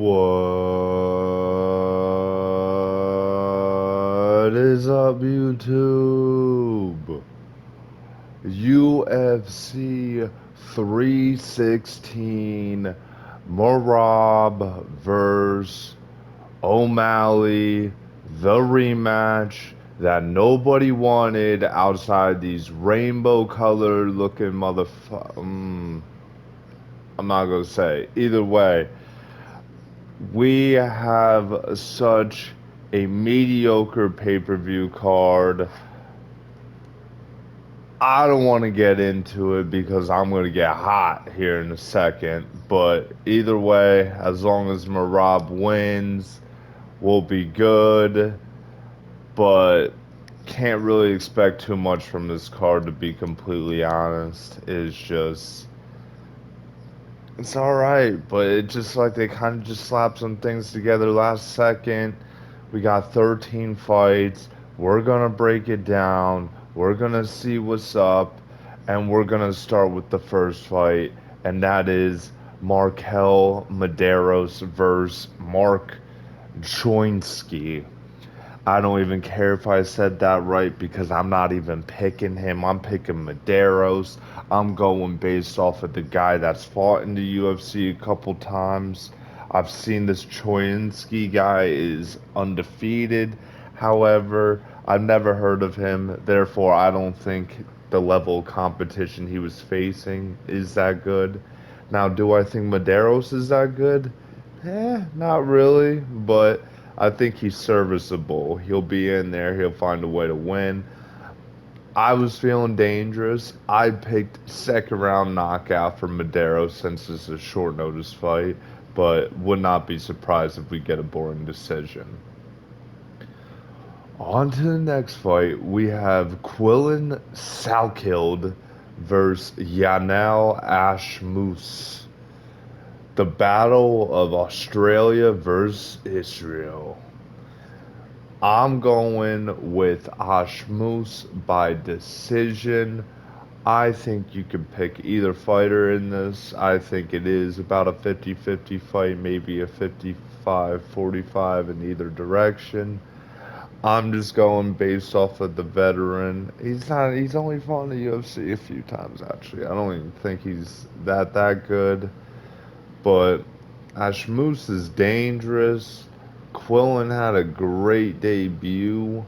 What is up, YouTube? UFC 316 Merab vs. O'Malley, the rematch that nobody wanted outside these rainbow colored looking I'm not gonna say. Either way, we have such a mediocre pay-per-view card. I don't want to get into it because I'm going to get hot here in a second. But either way, as long as Merab wins, we'll be good. But can't really expect too much from this card, to be completely honest. It's alright, but it's just like they kind of just slapped some things together last second. We got 13 fights. We're gonna break it down. We're gonna see what's up. And we're gonna start with the first fight. And that is Markel Medeiros versus Mark Joinski. I don't even care if I said that right because I'm not even picking him. I'm picking Medeiros. I'm going based off of the guy that's fought in the UFC a couple times. I've seen this Choyinski guy is undefeated. However, I've never heard of him. Therefore, I don't think the level of competition he was facing is that good. Now, do I think Medeiros is that good? Not really, but I think he's serviceable. He'll be in there. He'll find a way to win. I was feeling dangerous. I picked second round knockout for Madero since it's a short notice fight, but would not be surprised if we get a boring decision. On to the next fight. We have Quillen Salkild versus Yanel Ashmus. The Battle of Australia versus Israel. I'm going with Ashmus by decision. I think you can pick either fighter in this. I think it is about a 50-50 fight, maybe a 55-45 in either direction. I'm just going based off of the veteran. He's only fought in the UFC a few times actually. I don't even think he's that good. But Ashmus is dangerous. Quillen had a great debut.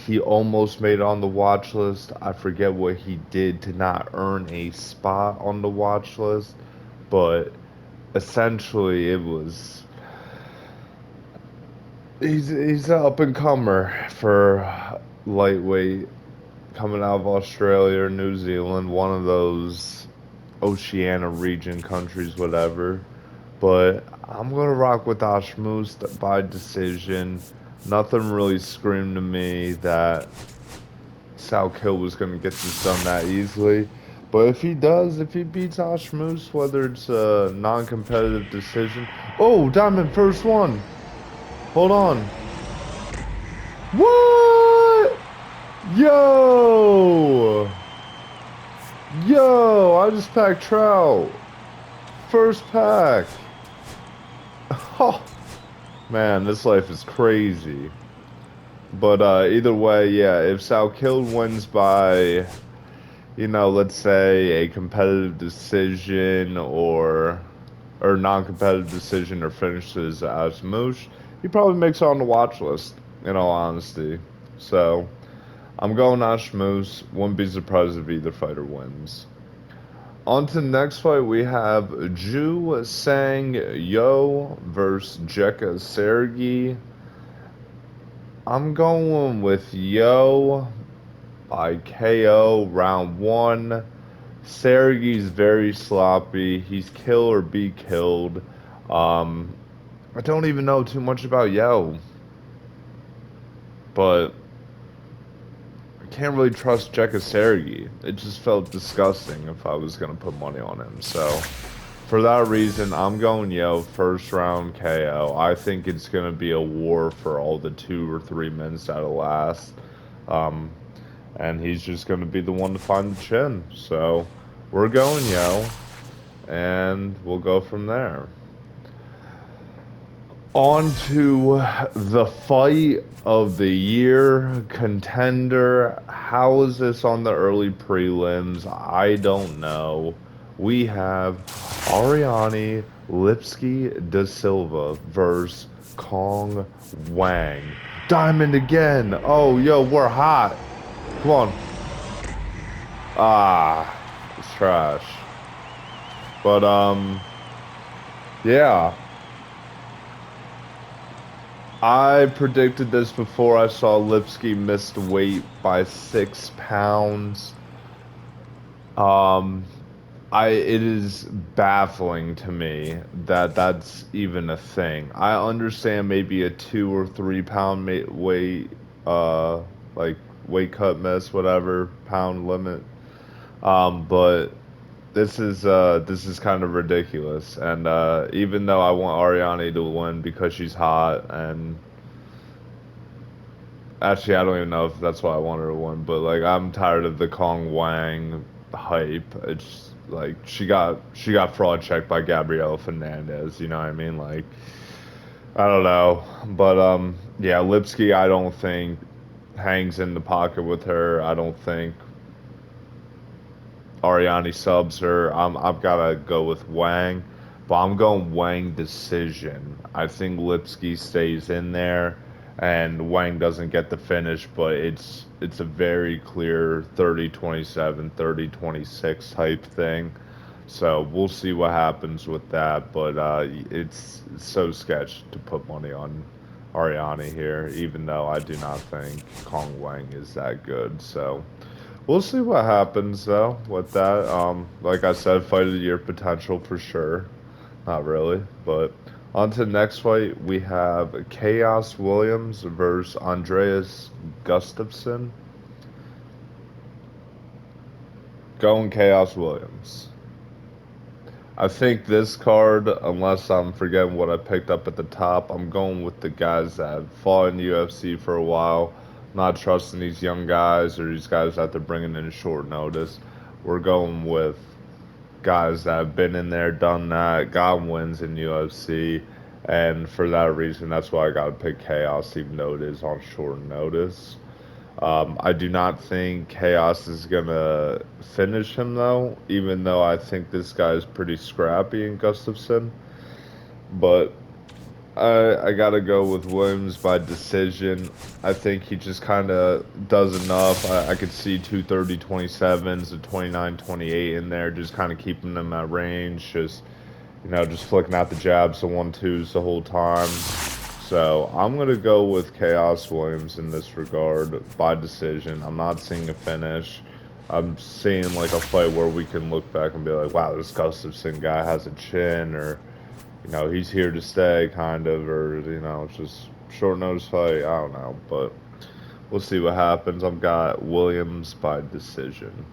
He almost made it on the watch list. I forget what he did to not earn a spot on the watch list, but essentially it was he's an up and comer for lightweight coming out of Australia or New Zealand, one of those Oceania region countries, whatever. But I'm gonna rock with Ashmus by decision. Nothing really screamed to me that Salkill was gonna get this done that easily. But if he does, if he beats Ashmus, whether it's a non-competitive decision. Oh, Diamond, first one. Hold on. What? Yo! Yo, I just packed Trout. First pack. Oh, man, this life is crazy. But either way, yeah, if Salkild wins by, let's say a competitive decision or non-competitive decision or finishes as Moosh, he probably makes it on the watch list, in all honesty. So, I'm going Ashmus. Wouldn't be surprised if either fighter wins. On to the next fight, we have Ju Sang Yo versus Jeka Sergi. I'm going with Yo by KO round one. Sergi's very sloppy. He's kill or be killed. I don't even know too much about Yo, but I can't really trust Jeka Sergi. It just felt disgusting if I was going to put money on him. So, for that reason, I'm going Yo, first round KO. I think it's going to be a war for all the 2 or 3 minutes that'll last. And he's just going to be the one to find the chin. So, we're going Yo, and we'll go from there. On to the fight of the year contender. How is this on the early prelims? I don't know. We have Ariane Lipski da Silva versus Kong Wang. Diamond again. Oh, yo, we're hot. Come on. Ah, it's trash. But yeah. I predicted this before I saw Lipsky missed weight by 6 pounds. Um, it is baffling to me that that's even a thing. I understand maybe a 2 or 3 pound weight, like weight cut miss, whatever pound limit. But this is kind of ridiculous. And even though I want Ariane to win because she's hot and actually, I don't even know if that's why I wanted her to win, but like I'm tired of the Kong Wang hype. It's like she got fraud checked by Gabriela Fernandez, you know what I mean? Like I don't know. But yeah, Lipsky I don't think hangs in the pocket with her. I don't think Ariane subs her. I've gotta go with Wang, but I'm going Wang decision. I think Lipsky stays in there, and Wang doesn't get the finish, but it's a very clear 30-27, 30-26 type thing. So we'll see what happens with that, but it's so sketch to put money on Ariane here, even though I do not think Kong Wang is that good. So. We'll see what happens though with that. Like I said, fight of the year potential for sure. Not really, but on to the next fight. We have Chaos Williams versus Andreas Gustafsson. Going Chaos Williams. I think this card, unless I'm forgetting what I picked up at the top, I'm going with the guys that have fought in the UFC for a while. Not trusting these young guys or these guys that they're bringing in short notice. We're going with guys that have been in there, done that, got wins in UFC, and for that reason, that's why I got to pick Chaos, even though it is on short notice. I do not think Chaos is gonna finish him though, even though I think this guy is pretty scrappy in Gustafson. But I gotta go with Williams by decision. I think he just kind of does enough. I could see 230-27s and 29-28 in there, just kind of keeping them at range. Just flicking out the jabs, the 1-2s the whole time. So I'm gonna go with Chaos Williams in this regard by decision. I'm not seeing a finish. I'm seeing like a fight where we can look back and be like, wow, this Gustafson guy has a chin, or he's here to stay, kind of, or it's just short notice fight. I don't know, but we'll see what happens. I've got Williams by decision.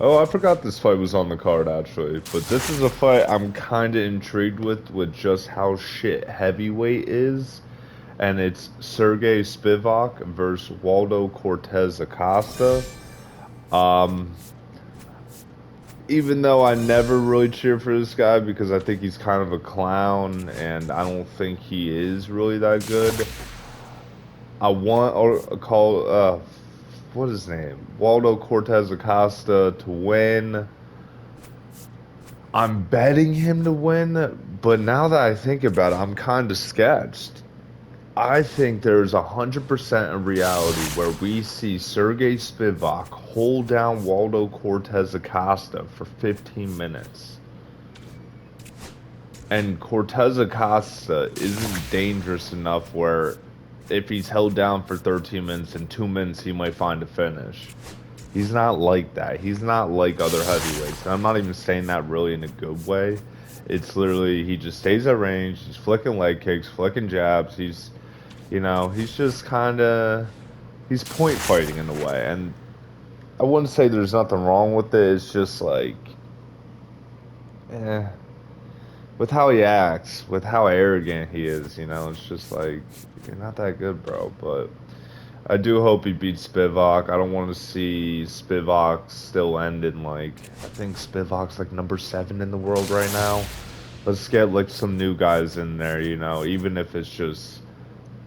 Oh, I forgot this fight was on the card actually, but this is a fight I'm kind of intrigued with just how shit heavyweight is, and it's Sergey Spivak versus Waldo Cortez Acosta. Um, Even though I never really cheer for this guy because I think he's kind of a clown and I don't think he is really that good. I want or call what is his name? Waldo Cortez Acosta to win. I'm betting him to win, but now that I think about it, I'm kind of sketched. I think there's 100% a reality where we see Sergey Spivak hold down Waldo Cortez Acosta for 15 minutes. And Cortez Acosta isn't dangerous enough where if he's held down for 13 minutes, in 2 minutes he might find a finish. He's not like that. He's not like other heavyweights. And I'm not even saying that really in a good way. It's literally he just stays at range. He's flicking leg kicks, flicking jabs. He's just kind of he's point fighting in a way. And I wouldn't say there's nothing wrong with it. It's just like, eh, with how he acts, with how arrogant he is. It's just like you're not that good, bro. But I do hope he beats Spivak. I don't want to see Spivak still end in like I think Spivak's like number 7 in the world right now. let's get like some new guys in there, you know, even if it's just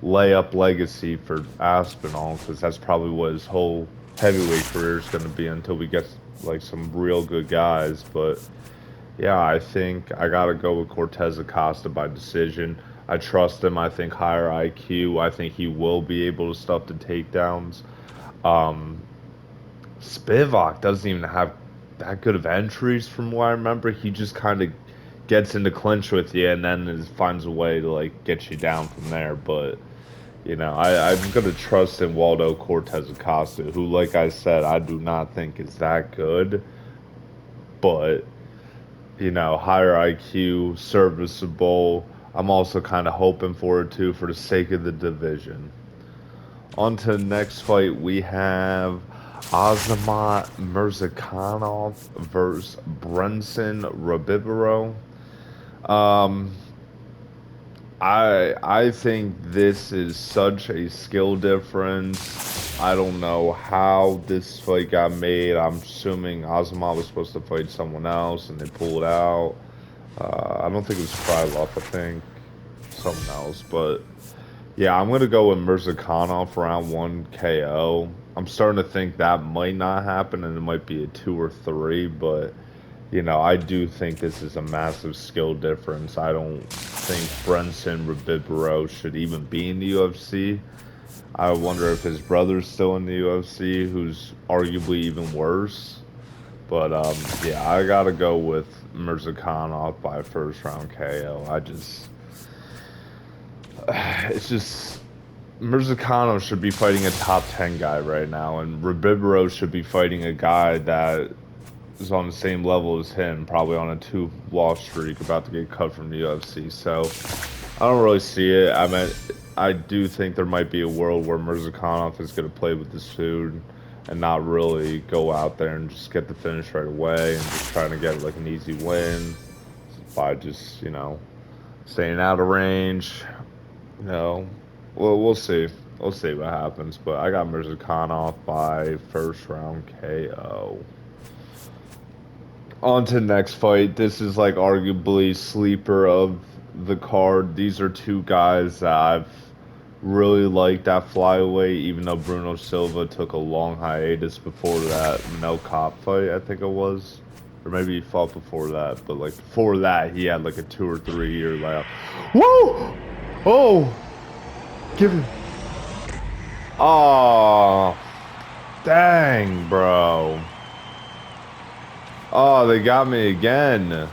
lay up legacy for Aspinall, because that's probably what his whole heavyweight career is going to be until we get like some real good guys. But yeah, I think I gotta go with Cortez Acosta by decision. I trust him. I think higher IQ. I think he will be able to stuff the takedowns. Um, Spivak doesn't even have that good of entries from what I remember. He just kind of gets into clinch with you and then finds a way to like get you down from there. But you know, I'm gonna trust in Waldo Cortez Acosta, who, like I said, I do not think is that good, but you know, higher IQ, serviceable. I'm also kind of hoping for it too, for the sake of the division. On to the next fight, we have Azamat Mirzakhanov versus Brenson Rabibaro. Um, I think this is such a skill difference. I don't know how this fight got made. I'm assuming Azamat was supposed to fight someone else and they pulled out. I don't think it was Krylov, I think someone else, but yeah, I'm gonna go with Mirzakhanov for round one KO. I'm starting to think that might not happen and it might be a two or three, but you know, I do think this is a massive skill difference. I don't think Brenson Rabibaro should even be in the UFC. I wonder if his brother's still in the UFC, who's arguably even worse. But yeah, I gotta go with Mirzakhanov by first round KO. It's just Mirzakhanov should be fighting a top 10 guy right now, and Rabibaro should be fighting a guy that is on the same level as him, probably on a two-loss streak, about to get cut from the UFC. So I don't really see it. I mean, I do think there might be a world where Mirzakhanov is going to play with this food and not really go out there and just get the finish right away and just trying to get like an easy win by just, you know, staying out of range. You know, well, we'll see. We'll see what happens. But I got Mirzakhanov by first round KO. On to the next fight. This is like arguably sleeper of the card. These are two guys that I've really liked at flyweight, even though Bruno Silva took a long hiatus before that no cop fight, I think it was. Or maybe he fought before that, but like before that he had like a 2 or 3 year layoff. Whoa! Oh! Give it. Oh, dang, bro. Oh, they got me again.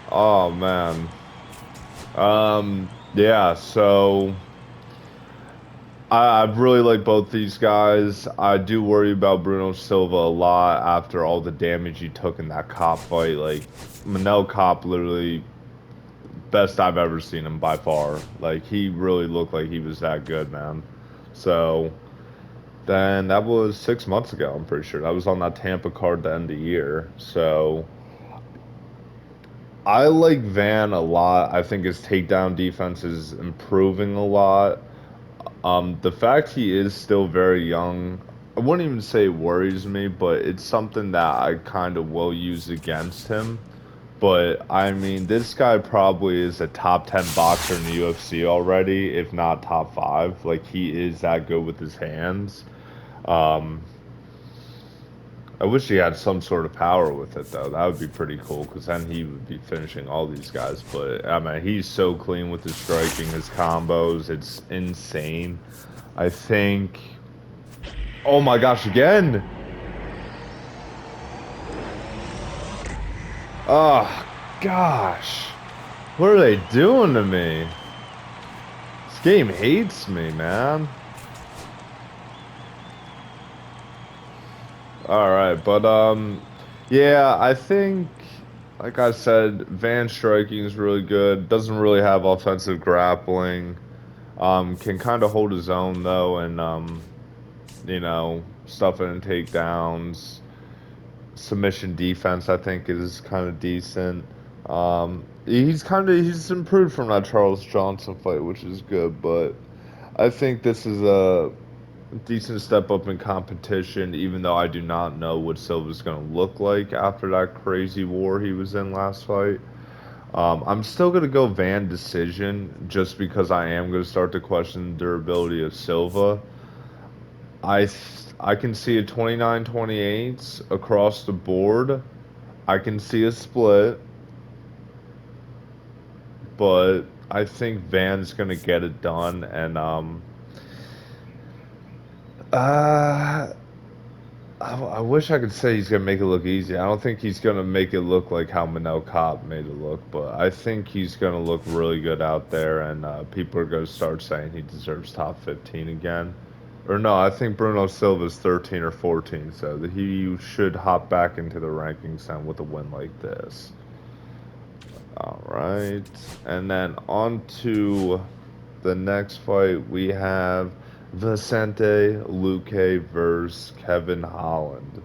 Oh man. Yeah, so I really like both these guys. I do worry about Bruno Silva a lot after all the damage he took in that cop fight. Like Manel Cop literally best I've ever seen him by far. Like he really looked like he was that good, man. So then that was 6 months ago, I'm pretty sure. That was on that Tampa card to end the year. So I like Van a lot. I think his takedown defense is improving a lot. The fact he is still very young, I wouldn't even say it worries me, but it's something that I kind of will use against him. But I mean, this guy probably is a top 10 boxer in the UFC already, if not top five. Like he is that good with his hands. Um, I wish he had some sort of power with it though. That would be pretty cool because then he would be finishing all these guys. But I mean, he's so clean with his striking, his combos. It's insane. I think. Oh my gosh, again! Oh gosh, what are they doing to me? This game hates me, man. All right, but yeah, I think, like I said, Van striking is really good. Doesn't really have offensive grappling. Can kind of hold his own though, and you know, stuff in takedowns. Submission defense, I think, is kind of decent. He's improved from that Charles Johnson fight, which is good, but I think this is a decent step up in competition, even though I do not know what Silva's going to look like after that crazy war he was in last fight. I'm still gonna go Van decision just because I am gonna start to question the durability of Silva. I can see a 29-28 across the board. I can see a split, but I think Van's gonna get it done, and uh, I wish I could say he's gonna make it look easy. I don't think he's gonna make it look like how Manel Cobb made it look, but I think he's gonna look really good out there, and people are gonna start saying he deserves top 15 again. Or no, I think Bruno Silva's 13 or 14, so that he should hop back into the rankings then with a win like this. All right, and then on to the next fight, we have Vicente Luque versus Kevin Holland.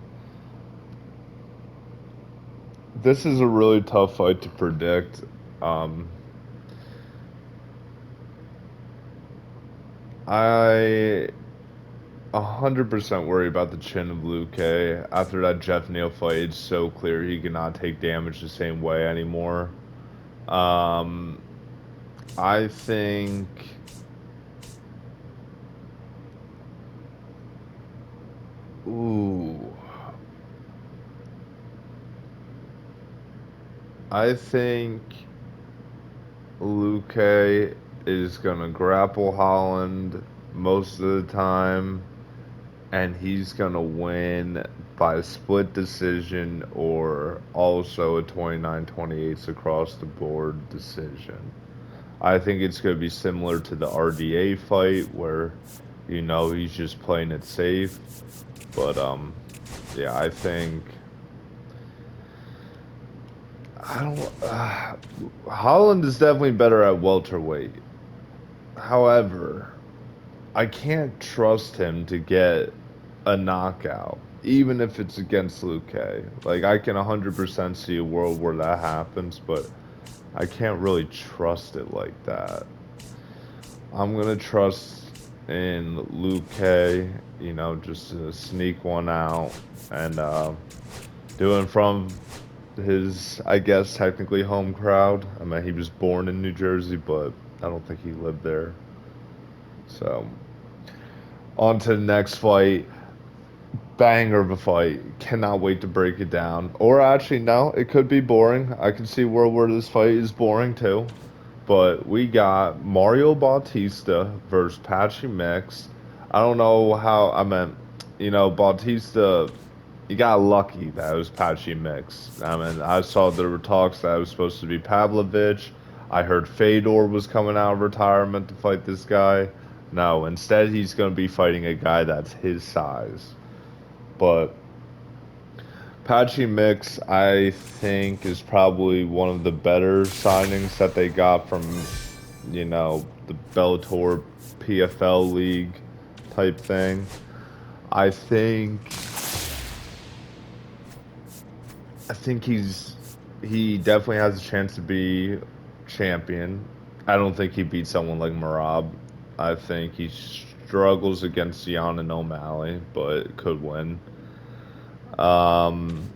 This is a really tough fight to predict. Um, I 100% worry about the chin of Luque. After that Jeff Neal fight, it's so clear he cannot take damage the same way anymore. Um, I think. Ooh. I think Luque is gonna grapple Holland most of the time, and he's gonna win by a split decision or also a 29-28 across the board decision. I think it's gonna be similar to the RDA fight where, he's just playing it safe. But yeah, I don't. Holland is definitely better at welterweight. However, I can't trust him to get a knockout, even if it's against Luque. Like, I can 100% see a world where that happens, but I can't really trust it like that. I'm gonna trust in Luque, just to sneak one out and do it from his, I guess, technically home crowd. I mean, he was born in New Jersey, but I don't think he lived there. So, on to the next fight. Banger of a fight. Cannot wait to break it down. Or actually, no, it could be boring. I can see a world where this fight is boring too. But we got Mario Bautista versus Patchy Mix. I don't know how, I meant, Bautista, he got lucky that it was Patchy Mix. I mean, I saw there were talks that it was supposed to be Pavlovich. I heard Fedor was coming out of retirement to fight this guy. No, instead he's going to be fighting a guy that's his size. But Patchy Mix, I think, is probably one of the better signings that they got from, the Bellator PFL League type thing. I think I think he definitely has a chance to be champion. I don't think he beats someone like Merab. I think he struggles against Jan and O'Malley, but could win. Um,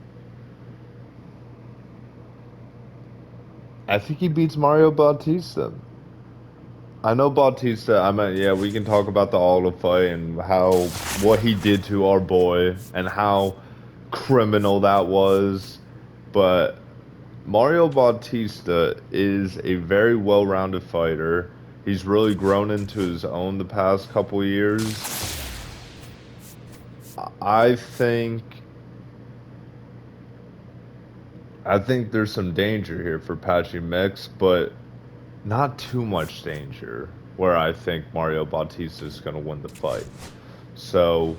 I think he beats Mario Bautista. I know Bautista. I mean, yeah, we can talk about the Aldo fight and what he did to our boy and how criminal that was, but Mario Bautista is a very well-rounded fighter. He's really grown into his own the past couple years. I think I think there's some danger here for Patchy Mix, but not too much danger where I think Mario Bautista is going to win the fight. So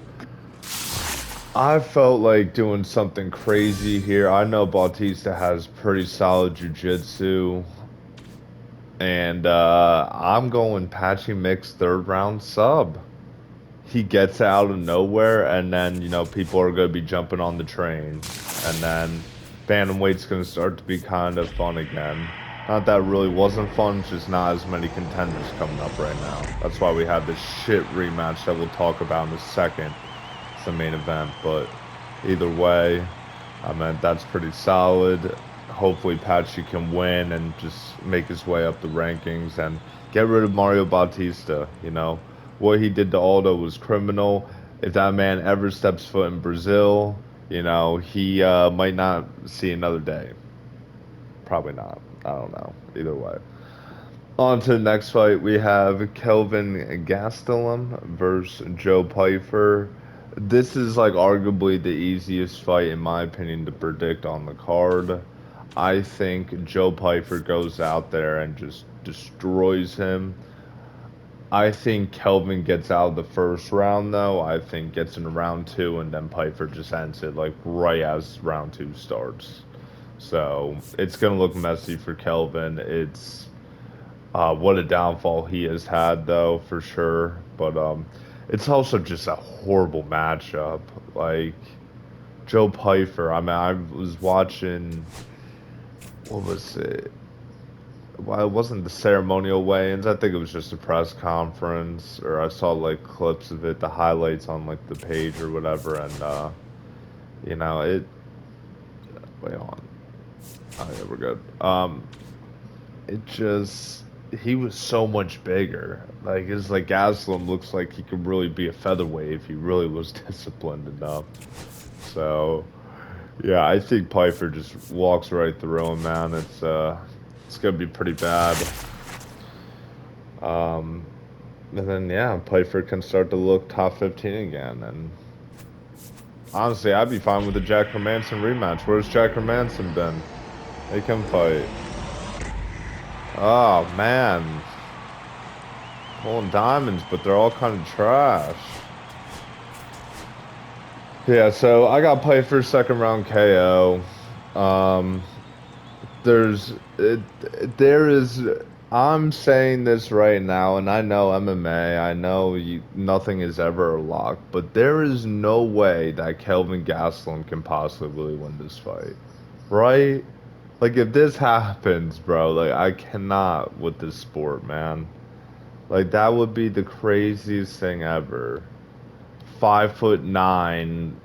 I felt like doing something crazy here. I know Bautista has pretty solid jiu-jitsu. And I'm going Patchy Mix third round sub. He gets out of nowhere, and then, people are going to be jumping on the train. And then Bantamweight's going to start to be kind of fun again. Not that it really wasn't fun, just not as many contenders coming up right now. That's why we had this shit rematch that we'll talk about in a second. It's the main event, but either way, I mean, that's pretty solid. hopefully Patchy can win and just make his way up the rankings and get rid of Mario Bautista. You know, what he did to Aldo was criminal. If that man ever steps foot in Brazil, you know, he might not see another day. Probably not. I don't know. Either way. On to the next fight, we have Kelvin Gastelum versus Joe Pyfer. This is like arguably the easiest fight, in my opinion, to predict on the card. I think Joe Pyfer goes out there and just destroys him. I think Kelvin gets out of the first round, though. I think gets into round two, and then Pyfer just ends it like right as round two starts. So it's gonna look messy for Kelvin. What a downfall he has had, though, for sure. But it's also just a horrible matchup. Like Joe Pyfer. I mean, I was watching. What was it? Well, it wasn't the ceremonial weigh-ins. I think it was just a press conference, or I saw like clips of it, the highlights on like the page or whatever, and you know, it. Wait on. Oh yeah, we're good. It just he was so much bigger. Like it's like Gaslam looks like he could really be a featherweight if he really was disciplined enough. So yeah, I think Piper just walks right through him, man. It's gonna be pretty bad. Um, and then yeah, Piper can start to look top 15 again. And honestly, I'd be fine with the Jack Hermanson rematch. Where's Jack Hermanson been? They can fight. Oh man, pulling diamonds, but they're all kind of trash. Yeah, so I got played for second round KO. Um, there's there is I'm saying this right now, and I know MMA. I know nothing is ever a lock, but there is no way that Kelvin Gastelum can possibly win this fight, right? Like if this happens, bro, like I cannot with this sport, man. Like that would be the craziest thing ever. 5'9".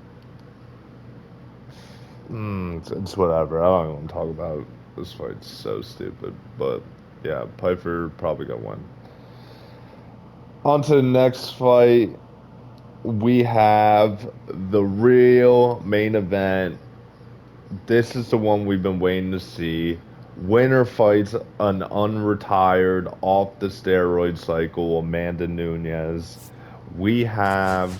It's whatever. I don't even want to talk about it. This fight's so stupid. But yeah, Piper probably got one. On to the next fight. We have the real main event. This is the one we've been waiting to see. Winner fights an unretired, off the steroid cycle, Amanda Nunes. We have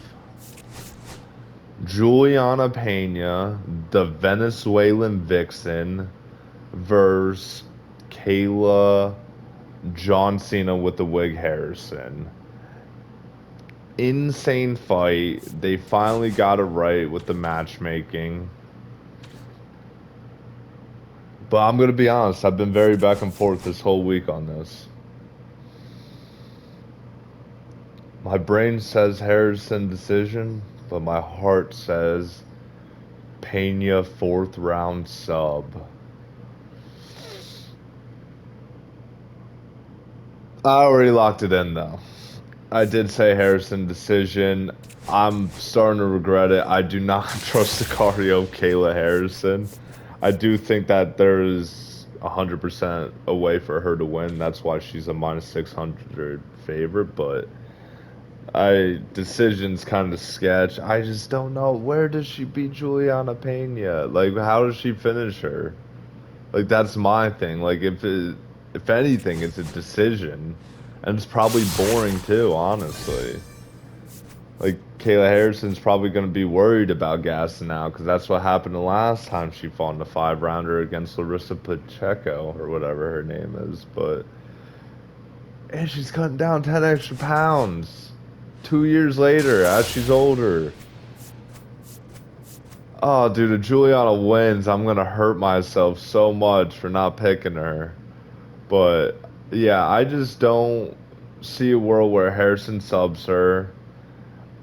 Juliana Pena, the Venezuelan vixen, versus Kayla John Cena with the wig Harrison. Insane fight. They finally got it right with the matchmaking. But I'm gonna be honest, I've been very back and forth this whole week on this. My brain says Harrison decision, but my heart says Pena fourth round sub. I already locked it in though. I did say Harrison decision. I'm starting to regret it. I do not trust the cardio of Kayla Harrison. I do think that there is 100% a way for her to win. That's why she's a minus 600 favorite. But decision's kind of sketch. I just don't know. Where does she beat Juliana Pena? Like, how does she finish her? Like that's my thing. Like if anything, it's a decision, and it's probably boring too. Honestly, like Kayla Harrison's probably going to be worried about gas now because that's what happened the last time she fought in a 5 rounder against Larissa Pacheco or whatever her name is. But and she's cutting down 10 extra pounds 2 years later as she's older. Oh, dude, if Juliana wins, I'm gonna hurt myself so much for not picking her. But yeah, I just don't see a world where Harrison subs her.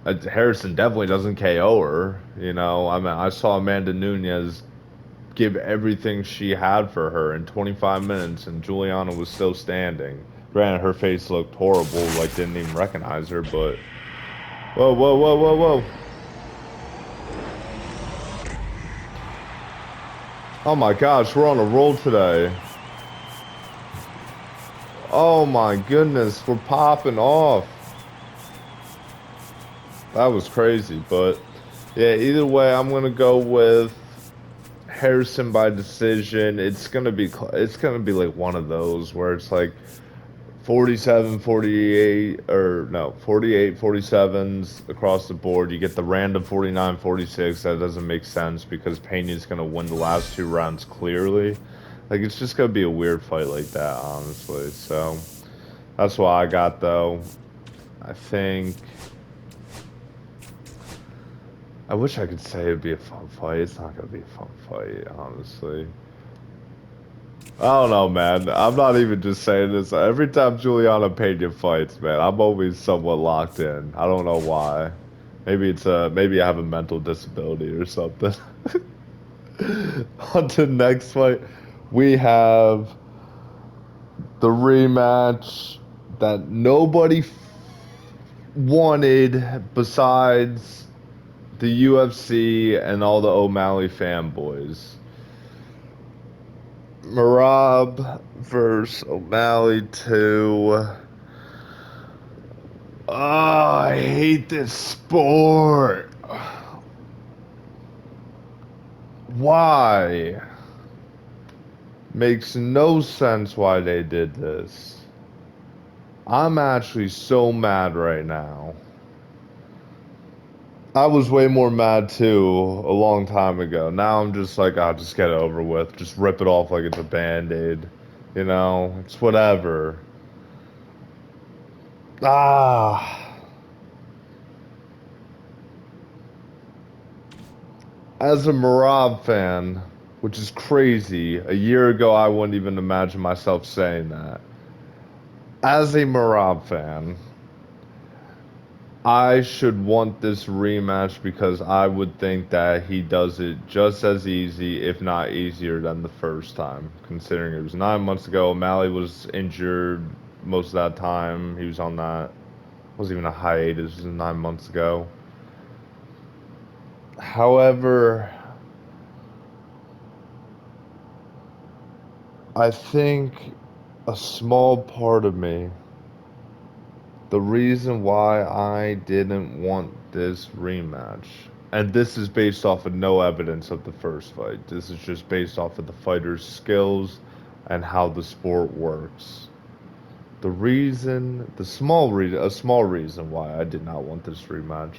Harrison definitely doesn't KO her. You know, I mean, I saw Amanda Nunes give everything she had for her in 25 minutes, and Juliana was still standing. Granted, her face looked horrible, like didn't even recognize her. But whoa, whoa, whoa, whoa, whoa! Oh my gosh, we're on a roll today. Oh my goodness, we're popping off. That was crazy, but yeah, either way, I'm gonna go with Harrison by decision. It's gonna be like one of those where it's like 47, 48, or no, 48, 47s across the board. You get the random 49, 46. That doesn't make sense because Pena's gonna win the last two rounds clearly. Like it's just gonna be a weird fight like that, honestly. So that's what I got though. I think I wish I could say it'd be a fun fight. It's not gonna be a fun fight, honestly. I don't know, man. I'm not even just saying this. Every time Juliana Pena fights, man, I'm always somewhat locked in. I don't know why. Maybe I have a mental disability or something. On to the next fight, we have the rematch that nobody wanted besides the UFC and all the O'Malley fanboys. Merab versus O'Malley 2. Oh, I hate this sport. Why? Makes no sense why they did this. I'm actually so mad right now. I was way more mad too a long time ago. Now I'm just like, I'll just get it over with. Just rip it off like it's a band-aid. You know, it's whatever. Ah. As a Marab fan, which is crazy, a year ago I wouldn't even imagine myself saying that. As a Marab fan, I should want this rematch because I would think that he does it just as easy, if not easier, than the first time. Considering it was 9 months ago, O'Malley was injured most of that time. He was on that, wasn't even a hiatus, it was 9 months ago. However, I think a small part of me, the reason why I didn't want this rematch, and this is based off of no evidence of the first fight. This is just based off of the fighter's skills and how the sport works. A small reason why I did not want this rematch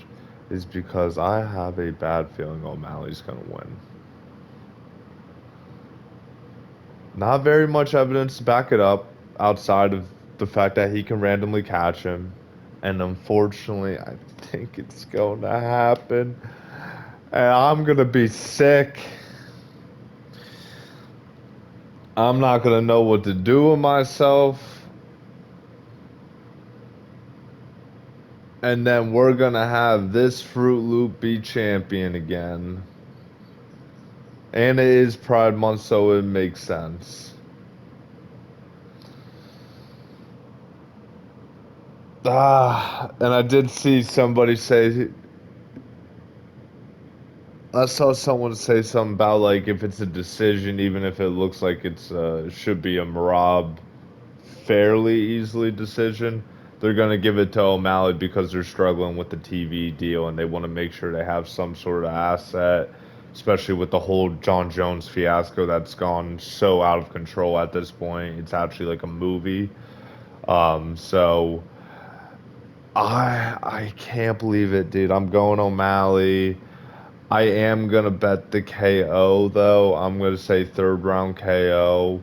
is because I have a bad feeling O'Malley's gonna win. Not very much evidence to back it up outside of the fact that he can randomly catch him. And unfortunately, I think it's going to happen. And I'm going to be sick. I'm not going to know what to do with myself. And then we're going to have this Fruit Loop be champion again. And it is Pride Month, so it makes sense. And I did see somebody say I saw someone say something about like if it's a decision, even if it looks like it's should be a Marab fairly easily decision, they're gonna give it to O'Malley because they're struggling with the TV deal and they want to make sure they have some sort of asset, especially with the whole John Jones fiasco that's gone so out of control at this point. It's actually like a movie. So I can't believe it, dude. I'm going O'Malley. I am gonna bet the KO though. I'm gonna say third round KO.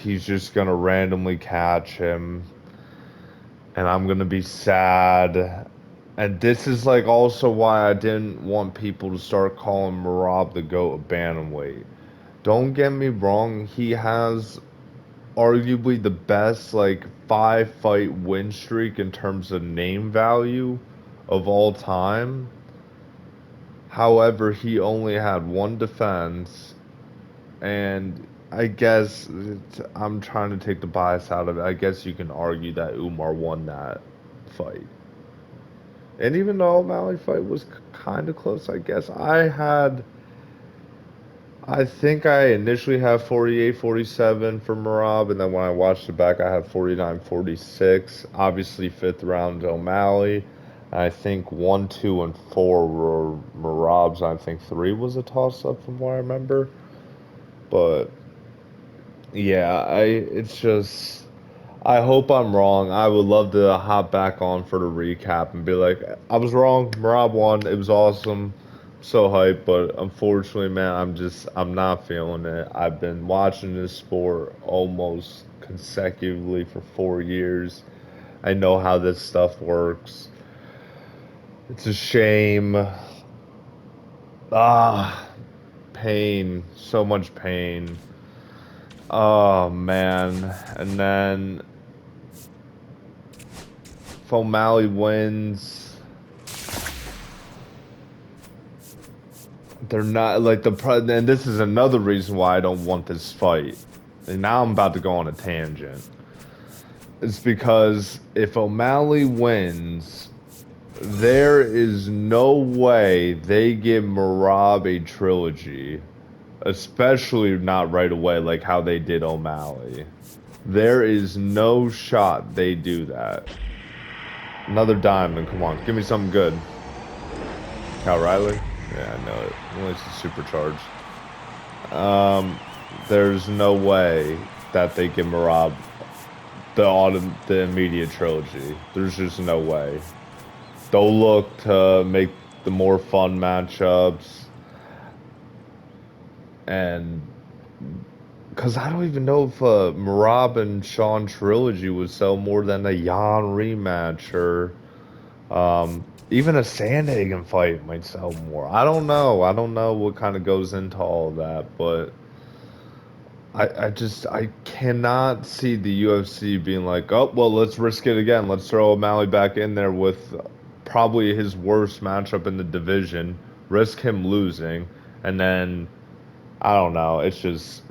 He's just gonna randomly catch him, and I'm gonna be sad. And this is like also why I didn't want people to start calling Marab the GOAT of bantamweight. Don't get me wrong, he has arguably the best like 5 fight win streak in terms of name value of all time. However, he only had one defense, and I guess I'm trying to take the bias out of it. I guess you can argue that Umar won that fight. And even though O'Malley fight was kind of close, I guess I had I think I initially have 48, 47 for Merab, and then when I watched it back, I had 49, 46. Obviously, fifth round O'Malley. I think one, two, and four were Merab's. I think three was a toss up from what I remember. But yeah, it's just I hope I'm wrong. I would love to hop back on for the recap and be like, I was wrong. Merab won. It was awesome. So hyped, but unfortunately, man, I'm not feeling it. I've been watching this sport almost consecutively for 4 years. I know how this stuff works. It's a shame. Ah, pain. So much pain. Oh man. And then if O'Malley wins, they're not like and this is another reason why I don't want this fight. And now I'm about to go on a tangent. It's because if O'Malley wins, there is no way they give Merab a trilogy, especially not right away like how they did O'Malley. There is no shot they do that. Another diamond, come on, give me something good. Cal Riley? Yeah, I know it. Well, it's supercharged. Um, there's no way that they give Marab the immediate trilogy. There's just no way. They'll look to make the more fun matchups, and because I don't even know if Marab and Sean trilogy would sell more than a Jan rematch or even a Sandhagen fight might sell more. I don't know. I don't know what kind of goes into all of that, but I cannot see the UFC being like, oh well, let's risk it again. Let's throw O'Malley back in there with probably his worst matchup in the division, risk him losing, and then I don't know. It's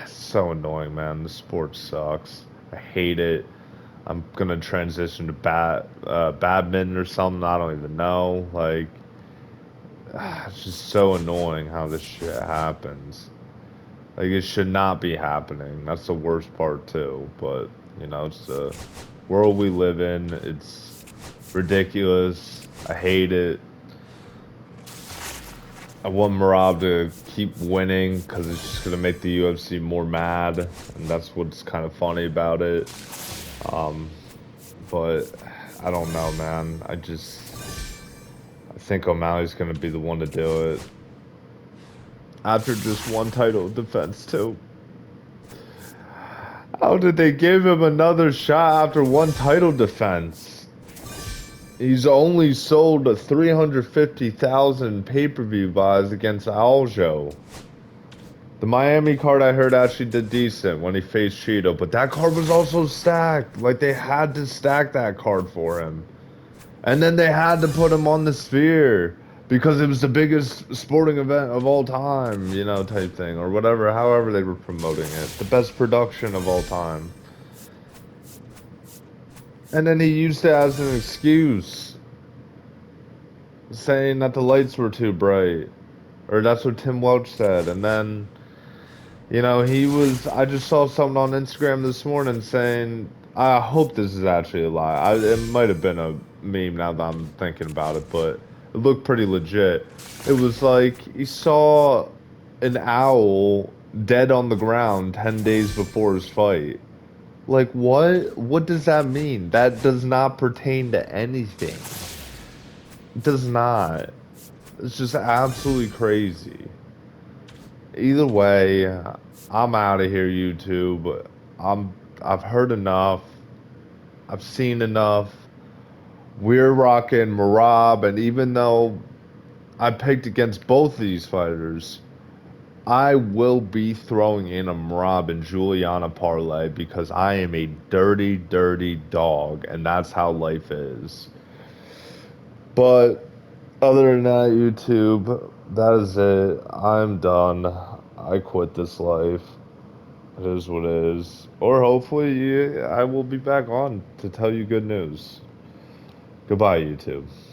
so annoying, man. The sport sucks. I hate it. I'm gonna transition to badminton or something. I don't even know. Like, it's just so annoying how this shit happens. Like it should not be happening. That's the worst part too. But it's the world we live in. It's ridiculous. I hate it. I want Marab to keep winning because it's just gonna make the UFC more mad, and that's what's kind of funny about it. Um, but I don't know, man. I think O'Malley's gonna be the one to do it after just one title defense too. How did they give him another shot after one title defense? He's only sold 350,000 pay-per-view buys against Aljo. The Miami card I heard actually did decent when he faced Cheeto, but that card was also stacked. Like they had to stack that card for him. And then they had to put him on the Sphere because it was the biggest sporting event of all time, type thing, or whatever, however they were promoting it. The best production of all time. And then he used it as an excuse, saying that the lights were too bright. Or that's what Tim Welch said. And then, I just saw something on Instagram this morning saying, I hope this is actually a lie. It might have been a meme now that I'm thinking about it, but it looked pretty legit. It was like he saw an owl dead on the ground 10 days before his fight. Like, what? What does that mean? That does not pertain to anything. It does not. It's just absolutely crazy. Either way, I'm out of here, YouTube. I've heard enough. I've seen enough. We're rocking Marab, and even though I picked against both of these fighters, I will be throwing in a Marab and Juliana parlay because I am a dirty, dirty dog, and that's how life is. But other than that, YouTube, that is it. I'm done. I quit this life. It is what it is. Or hopefully, I will be back on to tell you good news. Goodbye, YouTube.